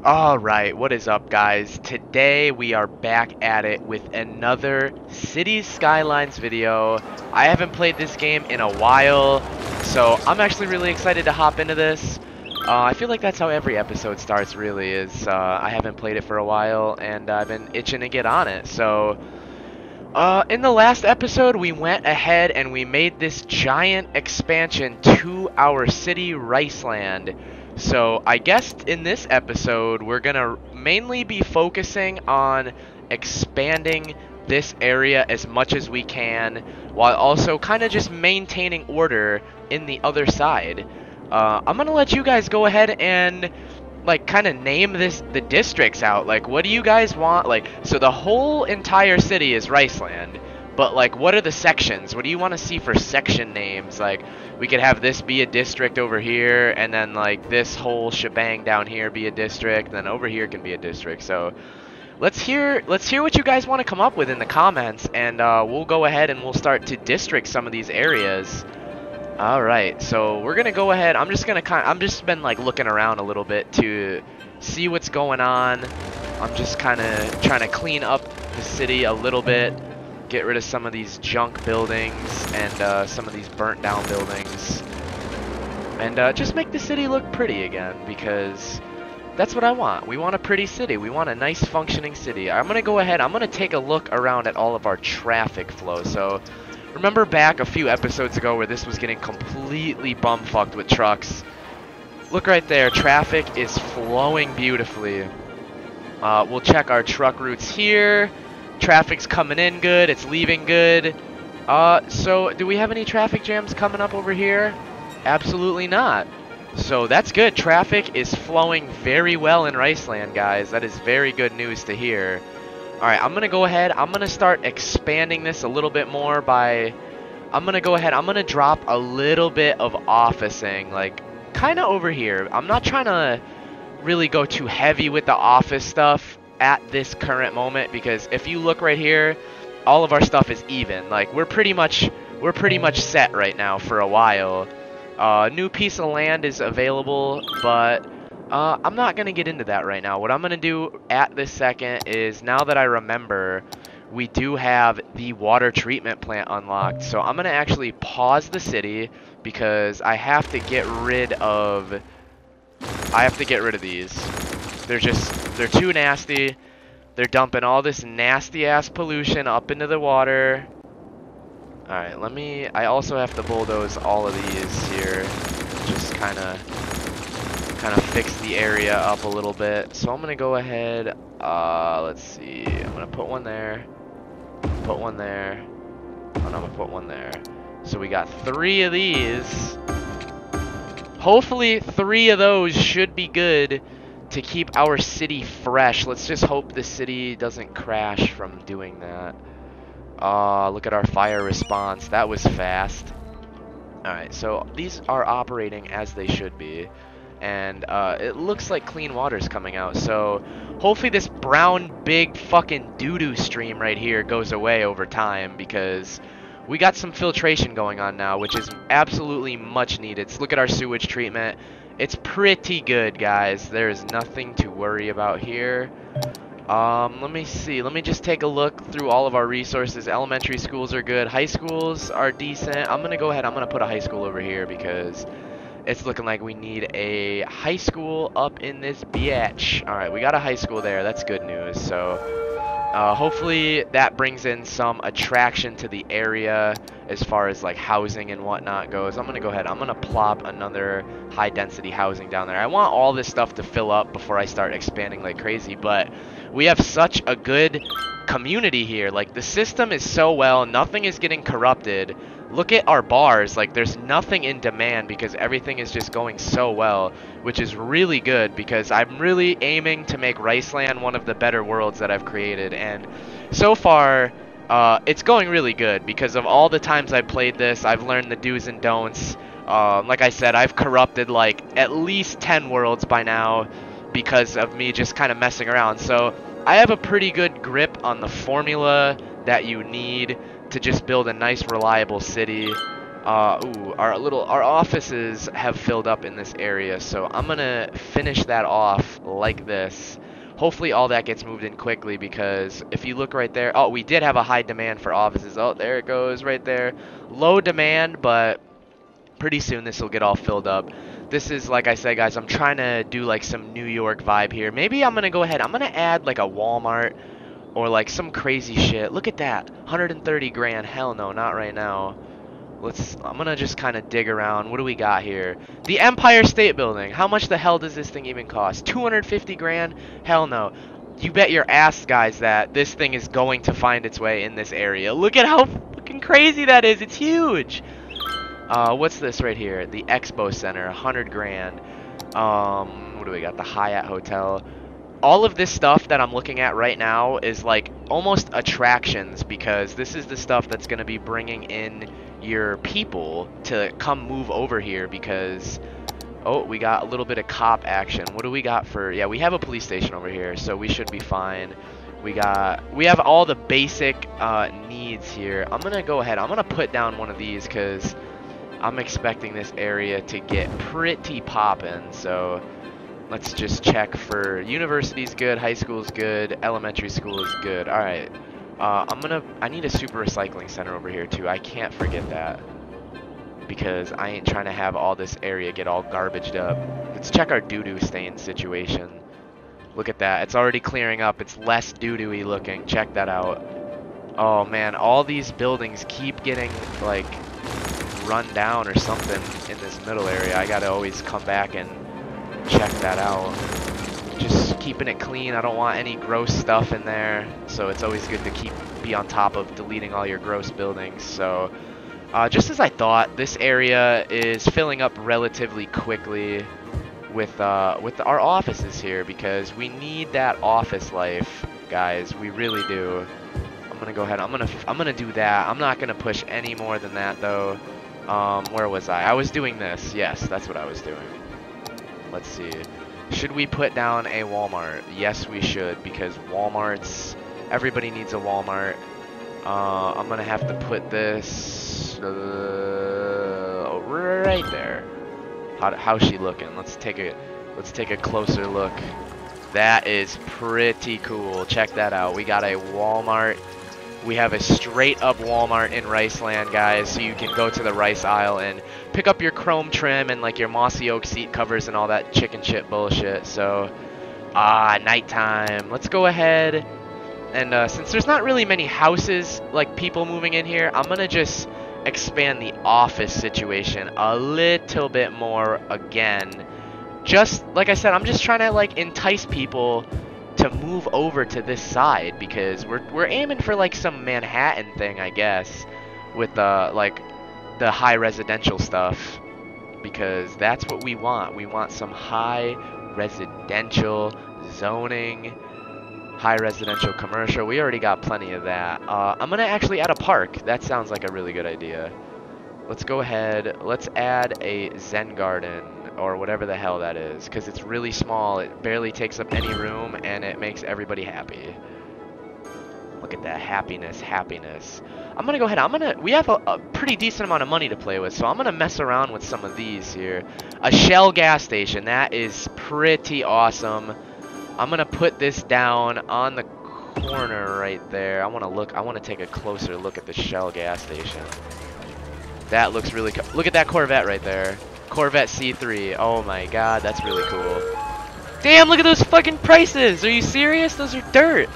Alright, what is up guys? Today we are back at it with another Cities Skylines video. I haven't played this game in a while, so I'm actually really excited to hop into this. I feel like that's how every episode starts really, is I haven't played it for a while and I've been itching to get on it. So, in the last episode we went ahead and we made this giant expansion to our city, Riceland. So I guess in this episode we're gonna mainly be focusing on expanding this area as much as we can, while also kind of just maintaining order in the other side. I'm gonna let you guys go ahead and like kind of name the districts out. Like, what do you guys want? Like, so the whole entire city is Riceland, but like, what are the sections? What do you want to see for section names? Like, we could have this be a district over here, and then like this whole shebang down here be a district, and then over here can be a district. So let's hear what you guys want to come up with in the comments, and we'll go ahead and we'll start to district some of these areas. All right, so we're gonna go ahead. I'm just been like looking around a little bit to see what's going on. I'm just kind of trying to clean up the city a little bit. Get rid of some of these junk buildings and some of these burnt down buildings. And just make the city look pretty again, because that's what I want. We want a pretty city. We want a nice functioning city. I'm going to go ahead. I'm going to take a look around at all of our traffic flow. So remember back a few episodes ago where this was getting completely bumfucked with trucks. Look right there. Traffic is flowing beautifully. We'll check our truck routes here. Traffic's coming in good, it's leaving good. So do we have any traffic jams coming up over here? Absolutely not. So that's good. Traffic is flowing very well in Riceland, guys. That is very good news to hear. Alright, I'm gonna go ahead. I'm gonna start expanding this a little bit more by... I'm gonna go ahead. I'm gonna drop a little bit of officing, like, kinda over here. I'm not trying to really go too heavy with the office stuff at this current moment, because if you look right here, all of our stuff is even. Like, we're pretty much set right now for a while. New piece of land is available, but I'm not gonna get into that right now. What I'm gonna do at this second is, now that I remember, we do have the water treatment plant unlocked, so I'm gonna actually pause the city because I have to get rid of these. They're too nasty. They're dumping all this nasty ass pollution up into the water. Alright, I also have to bulldoze all of these here. Just kinda fix the area up a little bit. So I'm gonna go ahead, let's see. I'm gonna put one there. Put one there. And I'm gonna put one there. So we got 3 of these. Hopefully 3 of those should be good to keep our city fresh. Let's just hope the city doesn't crash from doing that. Look at our fire response. That was fast. Alright, so these are operating as they should be. And it looks like clean water's coming out. So hopefully this brown big fucking doo-doo stream right here goes away over time, because we got some filtration going on now, which is absolutely much needed. So look at our sewage treatment. It's pretty good, guys. There is nothing to worry about here. Let me see. Let me just take a look through all of our resources. Elementary schools are good. High schools are decent. I'm going to go ahead. I'm going to put a high school over here because it's looking like we need a high school up in this bitch. Alright, we got a high school there. That's good news. So hopefully that brings in some attraction to the area as far as like housing and whatnot goes. I'm gonna go ahead. I'm gonna plop another high density housing down there. I want all this stuff to fill up before I start expanding like crazy, but we have such a good community here. Like, the system is so well, nothing is getting corrupted. Look at our bars. Like, there's nothing in demand because everything is just going so well, which is really good, because I'm really aiming to make Riceland one of the better worlds that I've created. And so far, it's going really good because of all the times I've played this. I've learned the do's and don'ts. Like I said, I've corrupted like at least 10 worlds by now because of me just kind of messing around. So I have a pretty good grip on the formula that you need to just build a nice, reliable city. Ooh, our offices have filled up in this area, so I'm gonna finish that off like this. Hopefully all that gets moved in quickly, because if you look right there, oh, we did have a high demand for offices. Oh, there it goes right there. Low demand, but pretty soon this will get all filled up. This is, like I said, guys, I'm trying to do like some New York vibe here. Maybe I'm gonna go ahead, I'm gonna add like a Walmart or like some crazy shit. Look at that, 130 grand. Hell no, not right now. I'm gonna just kind of dig around. What do we got here? The Empire State Building. How much the hell does this thing even cost? 250 grand? Hell no. You bet your ass, guys, that this thing is going to find its way in this area. Look at how fucking crazy that is. It's huge. What's this right here? The Expo Center, 100 grand. What do we got? The Hyatt Hotel. All of this stuff that I'm looking at right now is like almost attractions, because this is the stuff that's going to be bringing in your people to come move over here. Because oh, we got a little bit of cop action. What do we got for, yeah, we have a police station over here, so we should be fine. We have all the basic needs here. I'm gonna go ahead, I'm gonna put down one of these because I'm expecting this area to get pretty poppin'. So let's just check for university's good, high school's good, elementary school is good. All right, I need a super recycling center over here too. I can't forget that, because I ain't trying to have all this area get all garbaged up. Let's check our doo-doo stain situation. Look at that, it's already clearing up. It's less doo-doo-y looking. Check that out. Oh man, all these buildings keep getting like run down or something in this middle area. I gotta always come back and check that out. Just keeping it clean. I don't want any gross stuff in there, so it's always good to be on top of deleting all your gross buildings. So just as I thought, this area is filling up relatively quickly with our offices here, because we need that office life, guys. We really do. I'm gonna go ahead. I'm gonna do that. I'm not gonna push any more than that though. Where was I? I was doing this. Yes, that's what I was doing. Let's see. Should we put down a Walmart? Yes, we should, because everybody needs a Walmart. I'm gonna have to put this right there. How's she looking? Let's take a closer look. That is pretty cool. Check that out. We got a Walmart. We have a straight up Walmart in Riceland, guys, so you can go to the rice aisle and pick up your chrome trim and like your mossy oak seat covers and all that chicken shit bullshit. So nighttime. Let's go ahead and since there's not really many houses, like people moving in here, I'm gonna just expand the office situation a little bit more again. Just like I said, I'm just trying to like entice people to move over to this side, because we're aiming for like some Manhattan thing, I guess, with like the high residential stuff, because that's what we want. We want some high residential zoning, high residential commercial. We already got plenty of that. I'm gonna actually add a park. That sounds like a really good idea. Let's go ahead, let's add a Zen garden, or whatever the hell that is, because it's really small. It barely takes up any room, and it makes everybody happy. Look at that happiness. I'm gonna go ahead, we have a pretty decent amount of money to play with, so I'm gonna mess around with some of these here. A Shell gas station, that is pretty awesome. I'm gonna put this down on the corner right there. I wanna take a closer look at the Shell gas station. That looks really cool. Look at that Corvette right there. Corvette C3. Oh my god, that's really cool. Damn, look at those fucking prices. Are you serious? Those are dirt.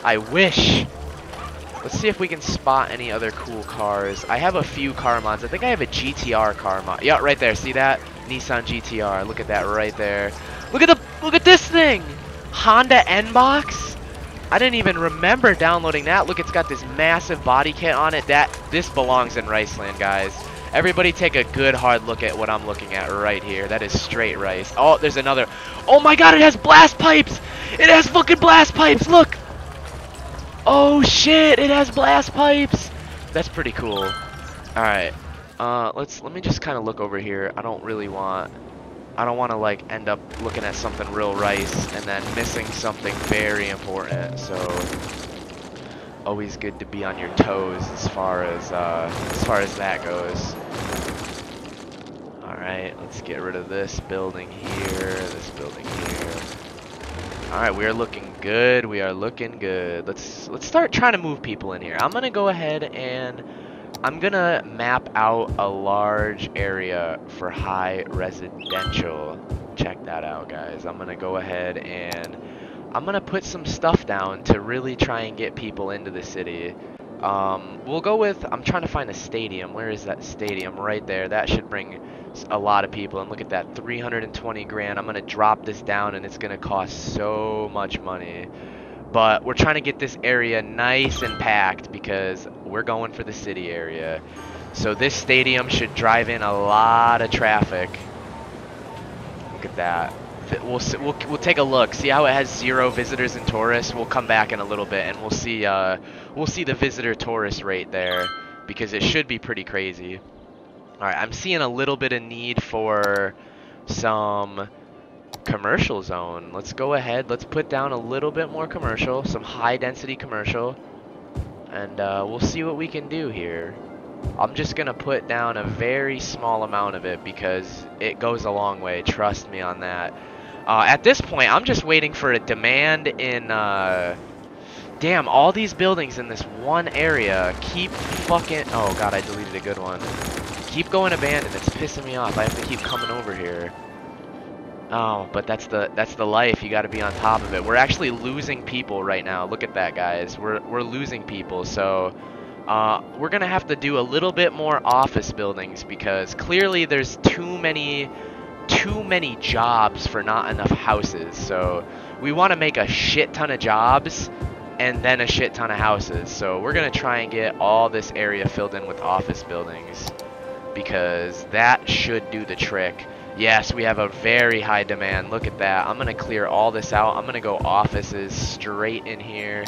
I wish. Let's see if we can spot any other cool cars. I have a few car mods. I think I have a GTR car mod. Yeah, right there. See that? Nissan GTR. Look at that right there. Look at this thing. Honda N-Box. I didn't even remember downloading that. Look, it's got this massive body kit on it. This belongs in Riceland, guys. Everybody take a good hard look at what I'm looking at right here. That is straight rice. Oh, there's another. Oh my god, it has blast pipes. It has fucking blast pipes. Look. Oh shit, it has blast pipes. That's pretty cool. All right. Let me just kind of look over here. I don't want to like end up looking at something real rice and then missing something very important. So Always good to be on your toes as far as that goes. All right, let's get rid of this building here, this building here. All right, we are looking good. We are looking good. Let's start trying to move people in here. I'm gonna go ahead and I'm gonna map out a large area for high residential. Check that out, guys. I'm gonna go ahead and I'm gonna put some stuff down to really try and get people into the city. We'll go with, I'm trying to find a stadium. Where is that stadium? Right there. That should bring a lot of people. And look at that, 320 grand. I'm gonna drop this down and it's gonna cost so much money. But we're trying to get this area nice and packed because we're going for the city area. So this stadium should drive in a lot of traffic. Look at that. We'll take a look. See how it has 0 visitors and tourists? We'll come back in a little bit and we'll see the visitor tourist rate there because it should be pretty crazy. All right, I'm seeing a little bit of need for some commercial zone. Let's go ahead. Let's put down a little bit more commercial, some high density commercial, and we'll see what we can do here. I'm just gonna put down a very small amount of it because it goes a long way. Trust me on that. At this point, I'm just waiting for a demand in. Damn, all these buildings in this one area keep fucking. Oh god, I deleted a good one. Keep going abandoned. It's pissing me off. I have to keep coming over here. Oh, but that's the life. You got to be on top of it. We're actually losing people right now. Look at that, guys. We're losing people. So we're gonna have to do a little bit more office buildings because clearly there's too many jobs for not enough houses. So we want to make a shit ton of jobs and then a shit ton of houses. So we're gonna try and get all this area filled in with office buildings because that should do the trick. Yes, we have a very high demand. Look at that. I'm going to clear all this out. I'm going to go offices straight in here.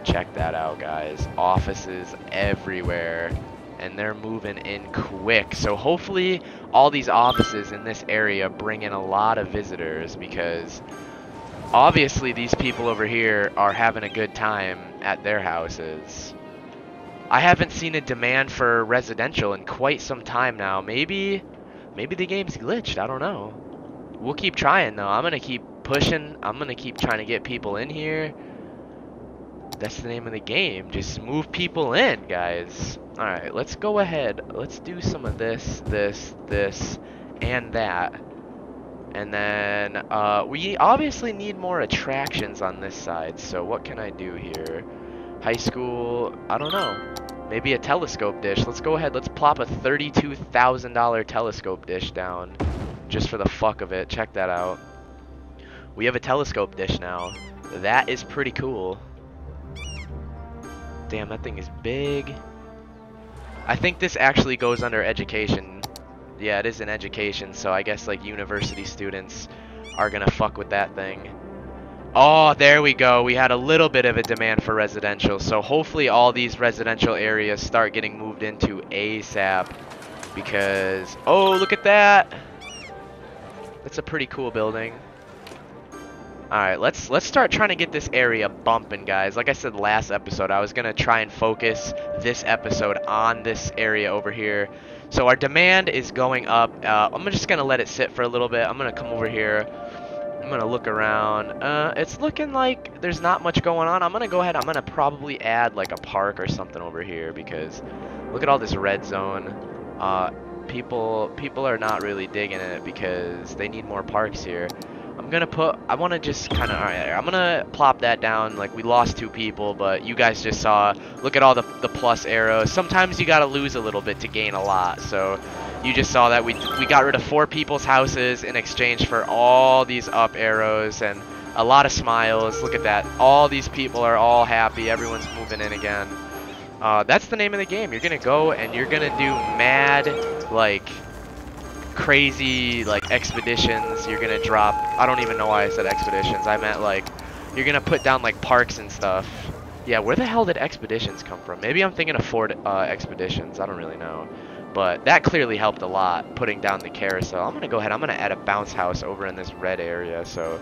Check that out, guys. Offices everywhere. And they're moving in quick. So hopefully all these offices in this area bring in a lot of visitors because obviously these people over here are having a good time at their houses. I haven't seen a demand for residential in quite some time now. Maybe the game's glitched. I don't know. We'll keep trying, though. I'm going to keep pushing. I'm going to keep trying to get people in here. That's the name of the game. Just move people in, guys. All right, let's go ahead. Let's do some of this, and that. And then we obviously need more attractions on this side. So what can I do here? High school, I don't know. Maybe a telescope dish. Let's go ahead. Let's plop a $32,000 telescope dish down just for the fuck of it. Check that out. We have a telescope dish now. That is pretty cool. Damn, that thing is big. I think this actually goes under education. Yeah, it is in education, so I guess like university students are gonna fuck with that thing. Oh, there we go. We had a little bit of a demand for residential. So hopefully all these residential areas start getting moved into ASAP. Because, oh, look at that. That's a pretty cool building. Alright, let's start trying to get this area bumping, guys. Like I said last episode, I was going to try and focus this episode on this area over here. So our demand is going up. I'm just going to let it sit for a little bit. I'm going to come over here. I'm gonna look around. It's looking like there's not much going on. I'm gonna go ahead. I'm gonna probably add like a park or something over here because look at all this red zone. People are not really digging it because they need more parks here. I want to just kind of, alright, I'm gonna plop that down. Like we lost 2 people, but you guys just saw, look at all the plus arrows. Sometimes you gotta lose a little bit to gain a lot. So you just saw that we got rid of 4 people's houses in exchange for all these up arrows and a lot of smiles. Look at that. All these people are all happy. Everyone's moving in again. That's the name of the game. You're gonna go and you're gonna do mad, like, crazy, like, expeditions. You're gonna drop, I don't even know why I said expeditions. I meant, like, you're gonna put down, like, parks and stuff. Yeah, where the hell did expeditions come from? Maybe I'm thinking of Ford expeditions. I don't really know. But that clearly helped a lot, putting down the carousel. I'm going to go ahead. I'm going to add a bounce house over in this red area. So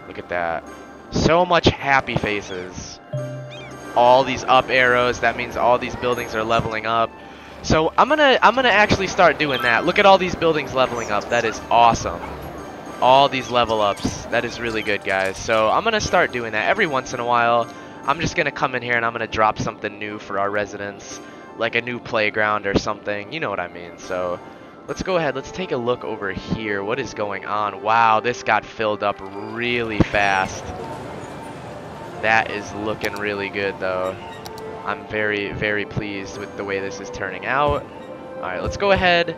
look at that. So much happy faces. all these up arrows. That means all these buildings are leveling up. So I'm gonna actually start doing that. Look at all these buildings leveling up. That is awesome. All these level ups. That is really good, guys. So I'm gonna start doing that every once in a while. I'm just gonna come in here and I'm gonna drop something new for our residents, like a new playground or something. You know what I mean. So let's go ahead. Let's take a look over here. What is going on? Wow, this got filled up really fast. That is looking really good, though. I'm very, very pleased with the way this is turning out. All right, let's go ahead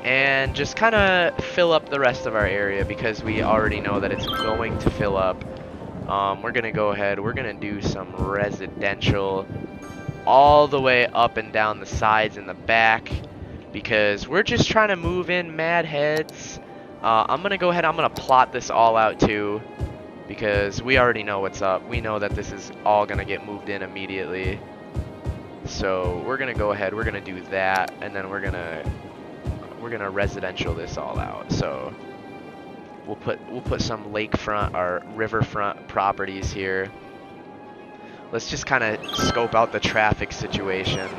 and just kind of fill up the rest of our area because we already know that it's going to fill up. We're gonna go ahead, we're gonna do some residential all the way up and down the sides and the back because we're just trying to move in mad heads. I'm gonna go ahead, I'm gonna plot this all out too because we already know what's up. We know that this is all gonna get moved in immediately. So we're gonna go ahead, we're gonna do that, and then we're gonna residential this all out. So we'll put some lakefront or riverfront properties here. Let's just kind of scope out the traffic situation.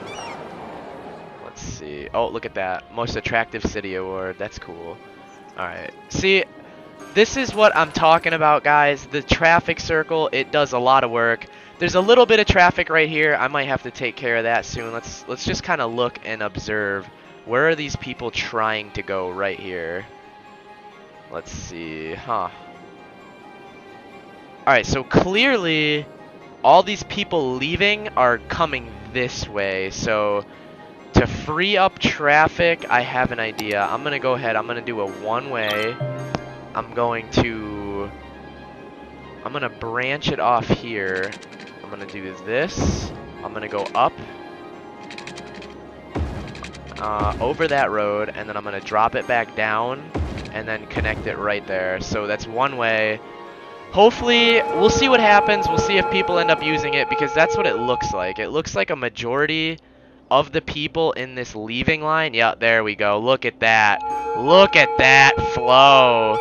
Let's see. Oh, look at that. Most attractive city award. That's cool. All right. See, this is what I'm talking about, guys. The traffic circle, it does a lot of work. There's a little bit of traffic right here. I might have to take care of that soon. Let's just kind of look and observe. Where are these people trying to go right here? Let's see. Huh. Alright, so clearly all these people leaving are coming this way. So to free up traffic, I have an idea. I'm going to go ahead. I'm going to do a one-way. I'm going to branch it off here. I'm going to do this. I'm going to go up. Over that road, and then I'm going to drop it back down and then connect it right there. So that's one way. Hopefully, we'll see what happens. We'll see if people end up using it because that's what it looks like. It looks like a majority of the people in this leaving line. Yeah, there we go. Look at that. Look at that flow.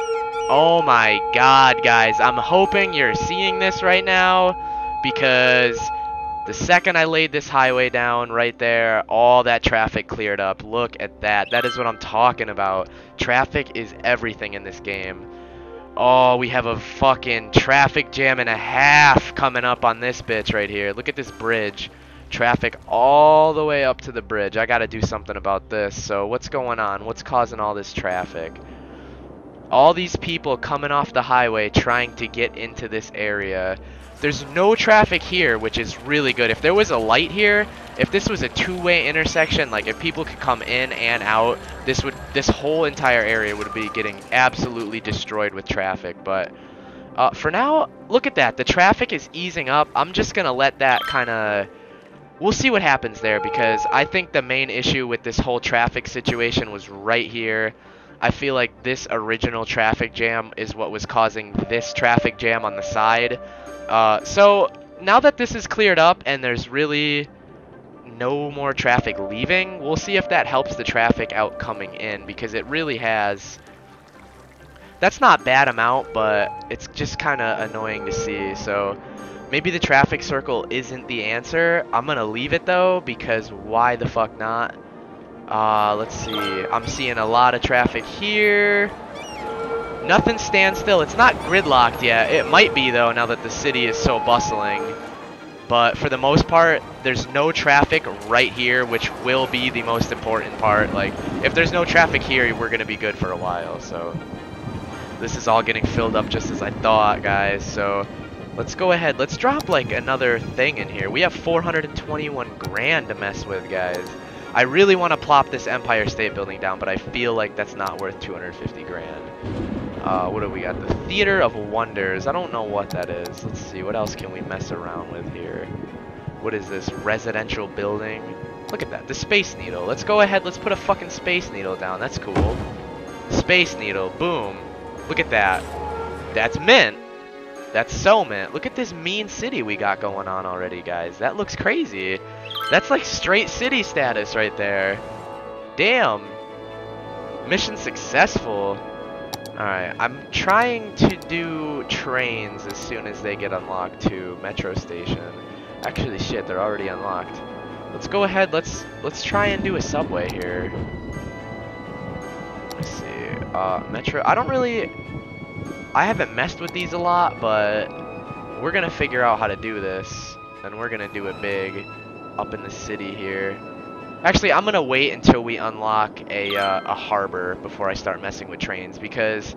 Oh my God, guys. I'm hoping you're seeing this right now because the second I laid this highway down right there, all that traffic cleared up. Look at that. That is what I'm talking about. Traffic is everything in this game. Oh, we have a fucking traffic jam and a half coming up on this bitch right here. Look at this bridge. Traffic all the way up to the bridge. I gotta do something about this. So what's going on? What's causing all this traffic? All these people coming off the highway trying to get into this area. There's no traffic here, which is really good. If there was a light here, if this was a two-way intersection, like if people could come in and out, this whole entire area would be getting absolutely destroyed with traffic. But for now, look at that. The traffic is easing up. I'm just gonna let that kind of... We'll see what happens there because I think the main issue with this whole traffic situation was right here. I feel like this original traffic jam is what was causing this traffic jam on the side. So now that this is cleared up and there's really no more traffic leaving, we'll see if that helps the traffic out coming in because it really has. That's not a bad amount, but it's just kind of annoying to see. So maybe the traffic circle isn't the answer. I'm going to leave it though because why the fuck not? Let's see. I'm seeing a lot of traffic here. Nothing stands still. It's not gridlocked yet. It might be, though, now that the city is so bustling. But for the most part, there's no traffic right here, which will be the most important part. Like, if there's no traffic here, we're going to be good for a while. So this is all getting filled up just as I thought, guys. So let's go ahead. Let's drop, like, another thing in here. We have 421 grand to mess with, guys. I really want to plop this Empire State Building down, but I feel like that's not worth 250 grand. What do we got? The Theater of Wonders. I don't know what that is. Let's see. What else can we mess around with here? What is this? Residential building? Look at that. The Space Needle. Let's go ahead. Let's put a fucking Space Needle down. That's cool. Space Needle. Boom. Look at that. That's mint. That's so mint. Look at this mean city we got going on already, guys. That looks crazy. That's like straight city status right there. Damn. Mission successful. Alright, I'm trying to do trains as soon as they get unlocked to Metro Station. Actually, shit, they're already unlocked. Let's go ahead. Let's try and do a subway here. Let's see. Metro. I haven't messed with these a lot, but we're gonna figure out how to do this, and we're gonna do it big up in the city here. Actually, I'm gonna wait until we unlock a harbor before I start messing with trains, because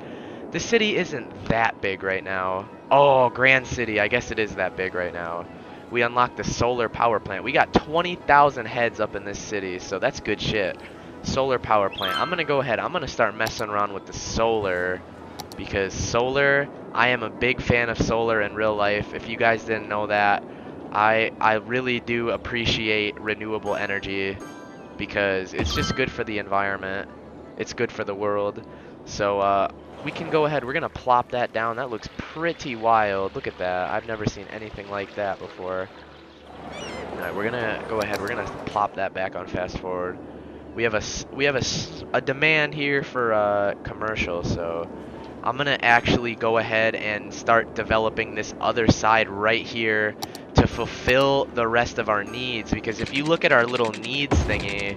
the city isn't that big right now. Oh, Grand City, I guess it is that big right now. We unlocked the solar power plant. We got 20,000 heads up in this city, so that's good shit. Solar power plant. I'm gonna go ahead. I'm gonna start messing around with the solar, because solar, I am a big fan of solar in real life. If you guys didn't know that, I really do appreciate renewable energy, because it's just good for the environment. It's good for the world. So we can go ahead. We're gonna plop that down. That looks pretty wild. Look at that. I've never seen anything like that before. Alright, we're gonna go ahead. We're gonna plop that back on fast forward. We have a demand here for commercial, so I'm gonna actually go ahead and start developing this other side right here to fulfill the rest of our needs, because if you look at our little needs thingy,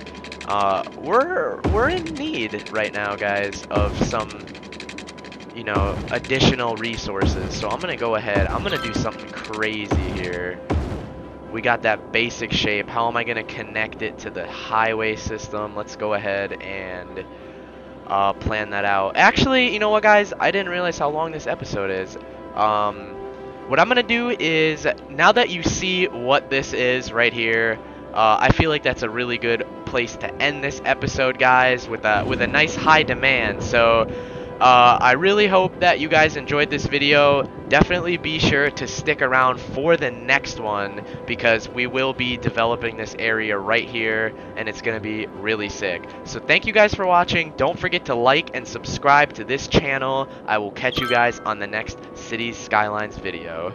we're in need right now, guys, of some, you know, additional resources. So I'm gonna go ahead. I'm gonna do something crazy here. We got that basic shape. How am I gonna connect it to the highway system? Let's go ahead and plan that out. Actually, you know what, guys? I didn't realize how long this episode is. What I'm gonna do is, now that you see what this is right here, I feel like that's a really good place to end this episode, guys, with a nice high demand. So I really hope that you guys enjoyed this video. Definitely be sure to stick around for the next one, because we will be developing this area right here, and it's going to be really sick. So thank you guys for watching. Don't forget to like and subscribe to this channel. I will catch you guys on the next Cities Skylines video.